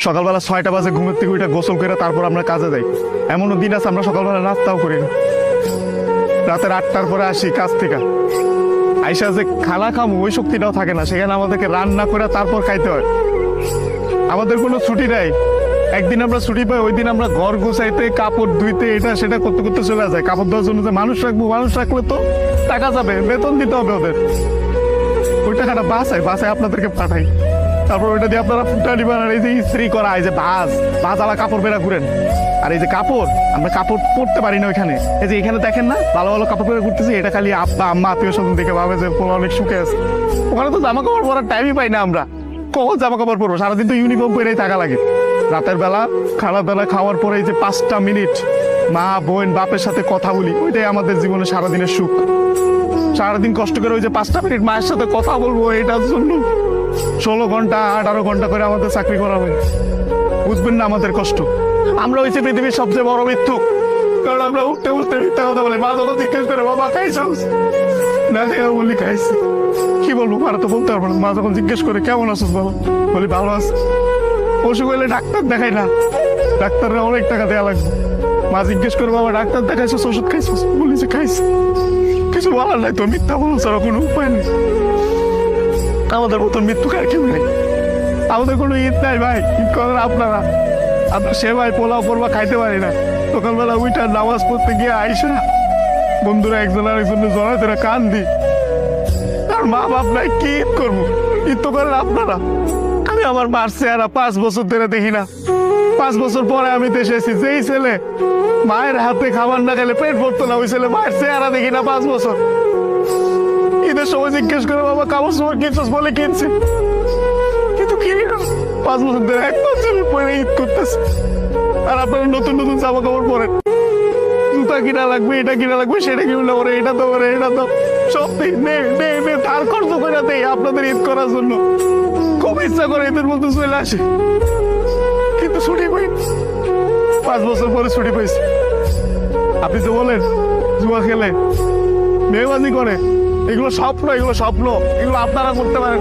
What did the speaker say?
সকালবেলা 6টা বাজে ঘুমের থেকে উঠে গোসল করে তারপর আমরা কাজে যাই। এমনও দিন আছে আমরা সকালবেলা নাস্তাও করি না। রাতের 8টার পরে আসি কাজ থেকে, আইসা যে খানা খামো ওই শক্তিটাও থাকে না, সেখানে আমাদেরকে রান্না করে তারপর খাইতে হয়। আমাদের কোনো ছুটি নাই। একদিন আমরা ছুটি পাই, ওই দিন আমরা ঘর গুছাইতে, কাপড় ধুইতে, এটা সেটা করতে করতে চলে যায়। কাপড় ধোয়ার জন্য যে মানুষ রাখবো, মানুষ রাখলে তো টাকা যাবে, বেতন দিতে হবে ওদের। ওই টাকাটা বাসায় আপনাদেরকে পাঠাই, তারপর ওইটা দিয়ে আপনারা ফুটানি বানান। এই যে ইস্ত্রি করা, এই যে ভাজালা কাপড় বেরা ঘুরেন। আর এই যে কাপড়, আমরা কাপড় পরতে পারি না ওইখানে। এই যে এখানে দেখেন না ভালো ভালো কাপড় পরে ঘুরতেছি, এটা খালি আব্বা আম্মা আত্মীয় স্বজন দেখে ভাবে যে পোলা অনেক সুখে আছে। ওখানে তো জামা কাপড় পরার টাইমই পাই না আমরা। কখন জামা কাপড় পরবো? সারাদিন তো ইউনিফর্ম পরেই থাকা লাগে। রাতের বেলা বেলা খাওয়ার পরে এই যে 5টা মিনিট মা বোন বাপের সাথে কথা বলি, ওইটাই আমাদের জীবনে সারাদিনের সুখ। সারাদিন কষ্ট করে ওই যে 5টা মিনিট মায়ের সাথে কথা বলবো, এটার জন্য 16 ঘন্টা 18 ঘন্টা করে আমাদের চাকরি করা হয়। বুঝবেন না আমাদের কষ্ট। আমরা হয়েছে পৃথিবীর সবচেয়ে বড় মিথ্যুক, কারণ আমরা উঠতে উঠতে মিথ্যা কথা বলি। মা যখন জিজ্ঞেস করে বাবা খাইছো, না খেয়ে বলি খাইছি। কি বলবো, মারা তো বলতে পারবো না। মা যখন জিজ্ঞেস করে কেমন আছো বাবা, বলি ভালো আছি। অসুখ হইলে ডাক্তার দেখাই না, ডাক্তাররা অনেক টাকা দেওয়া লাগবে। মা জিজ্ঞেস করে বাবা ডাক্তার দেখাইছো, ওষুধ খাইছো, বলি যে খাইছি। কিছু বলার নাই তো, মিথ্যা বলো ছাড়া কোনো উপায় নেই। আমাদের মতন মৃত্যু কার কেউ নেই। আমাদের কোনো ঈদ নাই ভাই, ঈদ করেন আপনারা। আমরা সেবাই পোলাও পরবা খাইতে পারি না। সকালবেলা উইটা নামাজ পড়তে গিয়ে আইসা বন্ধুরা একজন আরেকজনের জড়ায় তোরা কান দি। আর মা বাপ নাই, কি ঈদ করবো? ঈদ তো করেন আপনারা। আমি আমার মার চেহারা 5 বছর ধরে দেখি না। 5 বছর পরে আমি দেশে এসেছি। যেই ছেলে মায়ের হাতে খাবার না খেলে পেট ভরতো না, ওই ছেলে মায়ের চেহারা দেখি না 5 বছর। ঈদের সময় জিজ্ঞেস করে বাবা কাপড় সময় কিনছিস, বলে কিনছি, কিন্তু কিনি না। 5 বছর ধরে এক পাঞ্জাবি পরে ঈদ করতেছে। আর আপনারা নতুন নতুন জামা কাপড় পরেন, জুতা কিনা লাগবে, এটা কিনা লাগবে, সেটা কিনলে ওরে এটা তো ওরে এটা তো সব ধার খরচ করে দেয় আপনাদের ঈদ করার জন্য। খুব ইচ্ছা করে ঈদের মধ্যে চলে আসে, কিন্তু ছুটি পাই। 5 বছর পরে ছুটি পাইছি। আপনি তো বলেন জুয়া খেলে মেয়েবাজি করে, এগুলো স্বপ্ন, এগুলো আপনারা করতে পারেন।